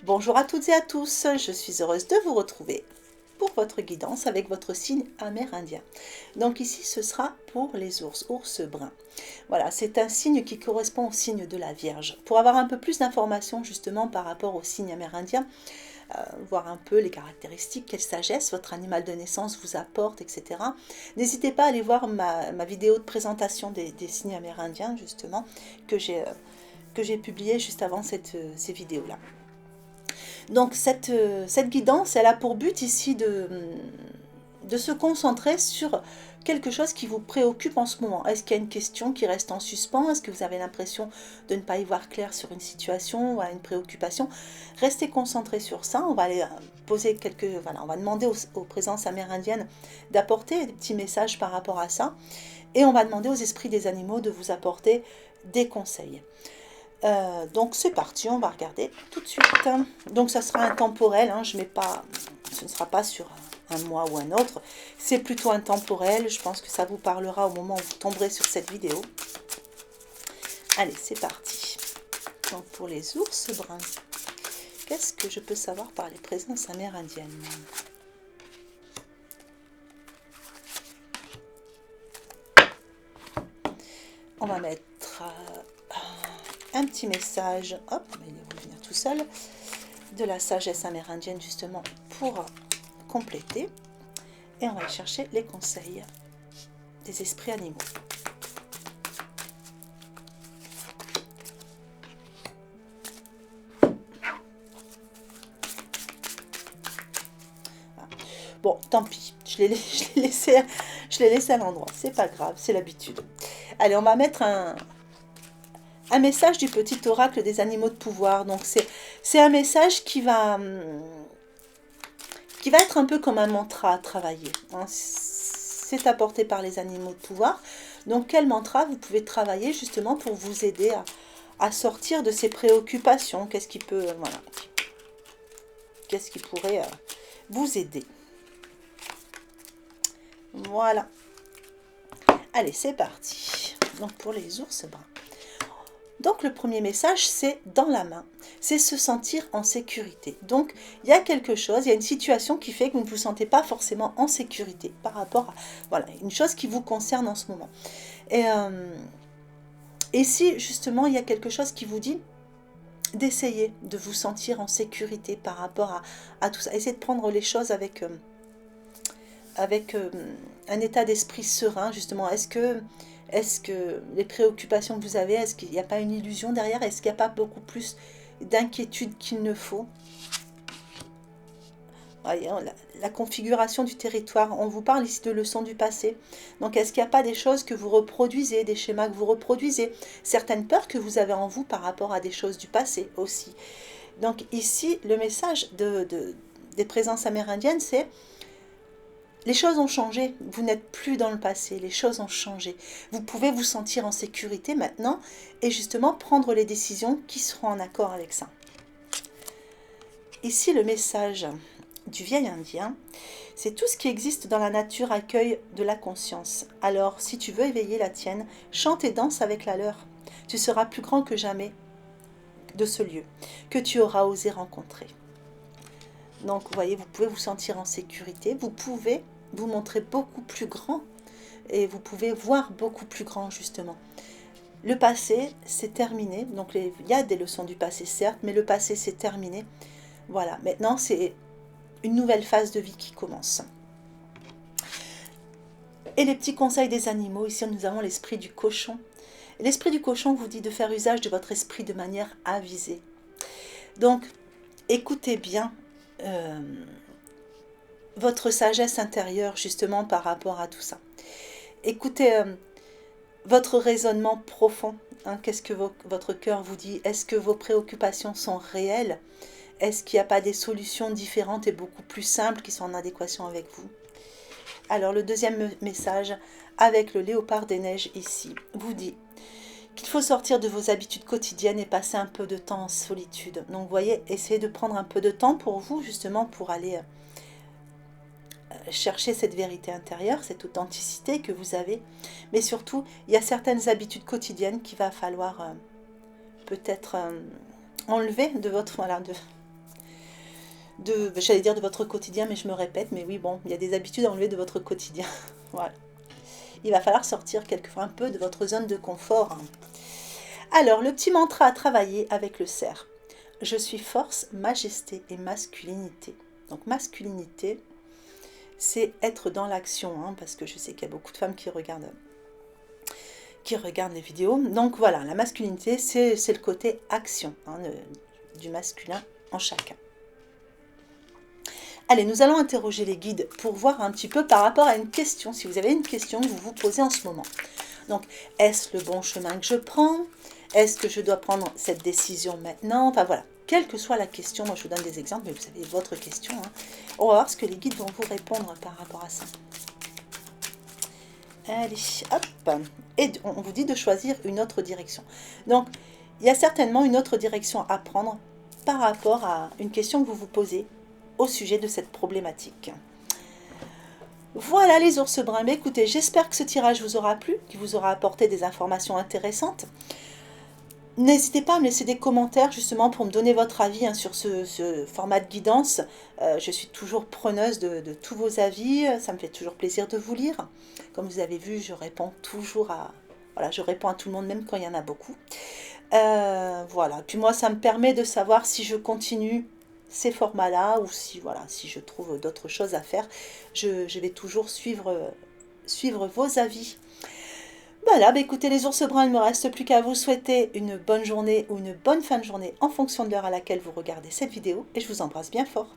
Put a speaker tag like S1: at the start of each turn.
S1: Bonjour à toutes et à tous, je suis heureuse de vous retrouver pour votre guidance avec votre signe amérindien. Donc ici ce sera pour les ours bruns. Voilà, c'est un signe qui correspond au signe de la Vierge. Pour avoir un peu plus d'informations justement par rapport au signe amérindien, voir un peu les caractéristiques, quelle sagesse votre animal de naissance vous apporte, etc. N'hésitez pas à aller voir ma vidéo de présentation des signes amérindiens justement que j'ai publiée juste avant ces vidéos-là. Donc cette guidance, elle a pour but ici de se concentrer sur quelque chose qui vous préoccupe en ce moment. Est-ce qu'il y a une question qui reste en suspens? Est-ce que vous avez l'impression de ne pas y voir clair sur une situation ou une préoccupation? Restez concentré sur ça. On va aller poser on va demander aux présences amérindiennes d'apporter des petits messages par rapport à ça. Et on va demander aux esprits des animaux de vous apporter des conseils. Donc c'est parti, on va regarder tout de suite. Donc ça sera intemporel, hein, ce ne sera pas sur un mois ou un autre, c'est plutôt intemporel, je pense que ça vous parlera au moment où vous tomberez sur cette vidéo. Allez, c'est parti. Donc pour les ours bruns, qu'est-ce que je peux savoir par les présences amérindiennes? On va mettre un petit message, hop, il va venir tout seul, de la sagesse amérindienne justement pour compléter. Et on va aller chercher les conseils des esprits animaux. Bon, tant pis, je l'ai laissé à l'endroit, c'est pas grave, c'est l'habitude. Allez, on va mettre un message du petit oracle des animaux de pouvoir. Donc c'est un message qui va être un peu comme un mantra à travailler. Hein. C'est apporté par les animaux de pouvoir. Donc quel mantra vous pouvez travailler justement pour vous aider à sortir de ces préoccupations? Qu'est-ce qui peut, voilà, qu'est-ce qui pourrait vous aider? Voilà. Allez, c'est parti. Donc pour les ours bruns. Donc le premier message, c'est dans la main, c'est se sentir en sécurité. Donc il y a quelque chose, il y a une situation qui fait que vous ne vous sentez pas forcément en sécurité par rapport à voilà, une chose qui vous concerne en ce moment. Et si justement il y a quelque chose qui vous dit d'essayer de vous sentir en sécurité par rapport à tout ça, essayez de prendre les choses avec un état d'esprit serein justement. Est-ce que les préoccupations que vous avez, est-ce qu'il n'y a pas une illusion derrière? Est-ce qu'il n'y a pas beaucoup plus d'inquiétude qu'il ne faut? Voyez, la configuration du territoire, on vous parle ici de leçons du passé. Donc est-ce qu'il n'y a pas des choses que vous reproduisez, des schémas que vous reproduisez, certaines peurs que vous avez en vous par rapport à des choses du passé aussi? Donc ici, le message des présences amérindiennes, c'est: les choses ont changé, vous n'êtes plus dans le passé, les choses ont changé. Vous pouvez vous sentir en sécurité maintenant et justement prendre les décisions qui seront en accord avec ça. Ici, le message du vieil indien, c'est: tout ce qui existe dans la nature accueille de la conscience. Alors, si tu veux éveiller la tienne, chante et danse avec la leur. Tu seras plus grand que jamais de ce lieu que tu auras osé rencontrer. Donc, vous voyez, vous pouvez vous sentir en sécurité, vous pouvez vous montrer beaucoup plus grand et vous pouvez voir beaucoup plus grand justement. Le passé, c'est terminé. Donc, il y a des leçons du passé, certes, mais le passé, c'est terminé. Voilà, maintenant, c'est une nouvelle phase de vie qui commence. Et les petits conseils des animaux, ici, nous avons l'esprit du cochon. L'esprit du cochon vous dit de faire usage de votre esprit de manière avisée. Donc, écoutez bien votre sagesse intérieure, justement, par rapport à tout ça. Écoutez votre raisonnement profond. Hein, qu'est-ce que votre cœur vous dit? Est-ce que vos préoccupations sont réelles? Est-ce qu'il n'y a pas des solutions différentes et beaucoup plus simples qui sont en adéquation avec vous? Alors, le deuxième message, avec le léopard des neiges ici, vous dit qu'il faut sortir de vos habitudes quotidiennes et passer un peu de temps en solitude. Donc, vous voyez, essayez de prendre un peu de temps pour vous, justement, pour aller chercher cette vérité intérieure, cette authenticité que vous avez. Mais surtout, il y a certaines habitudes quotidiennes qu'il va falloir peut-être enlever de votre... Voilà, j'allais dire de votre quotidien, mais je me répète, mais oui, bon, il y a des habitudes à enlever de votre quotidien. Voilà. Il va falloir sortir quelquefois un peu de votre zone de confort, hein. Alors, le petit mantra à travailler avec le cerf. Je suis force, majesté et masculinité. Donc, masculinité, c'est être dans l'action, hein, parce que je sais qu'il y a beaucoup de femmes qui regardent les vidéos. Donc, voilà, la masculinité, c'est le côté action, hein, du masculin en chacun. Allez, nous allons interroger les guides pour voir un petit peu par rapport à une question, si vous avez une question que vous vous posez en ce moment. Donc, est-ce le bon chemin que je prends? Est-ce que je dois prendre cette décision maintenant? Enfin voilà, quelle que soit la question, moi je vous donne des exemples, mais vous avez votre question, hein. On va voir ce que les guides vont vous répondre par rapport à ça. Allez, hop. Et on vous dit de choisir une autre direction. Donc, il y a certainement une autre direction à prendre par rapport à une question que vous vous posez au sujet de cette problématique. Voilà les ours bruns. Mais écoutez, j'espère que ce tirage vous aura plu, qu'il vous aura apporté des informations intéressantes. N'hésitez pas à me laisser des commentaires justement pour me donner votre avis, hein, sur ce format de guidance. Je suis toujours preneuse de tous vos avis. Ça me fait toujours plaisir de vous lire. Comme vous avez vu, je réponds toujours à... Voilà, je réponds à tout le monde, même quand il y en a beaucoup. Voilà. Puis moi, ça me permet de savoir si je continue ces formats-là ou si, voilà, si je trouve d'autres choses à faire. Je vais toujours suivre vos avis. Voilà, bah écoutez les ours bruns, il ne me reste plus qu'à vous souhaiter une bonne journée ou une bonne fin de journée en fonction de l'heure à laquelle vous regardez cette vidéo et je vous embrasse bien fort.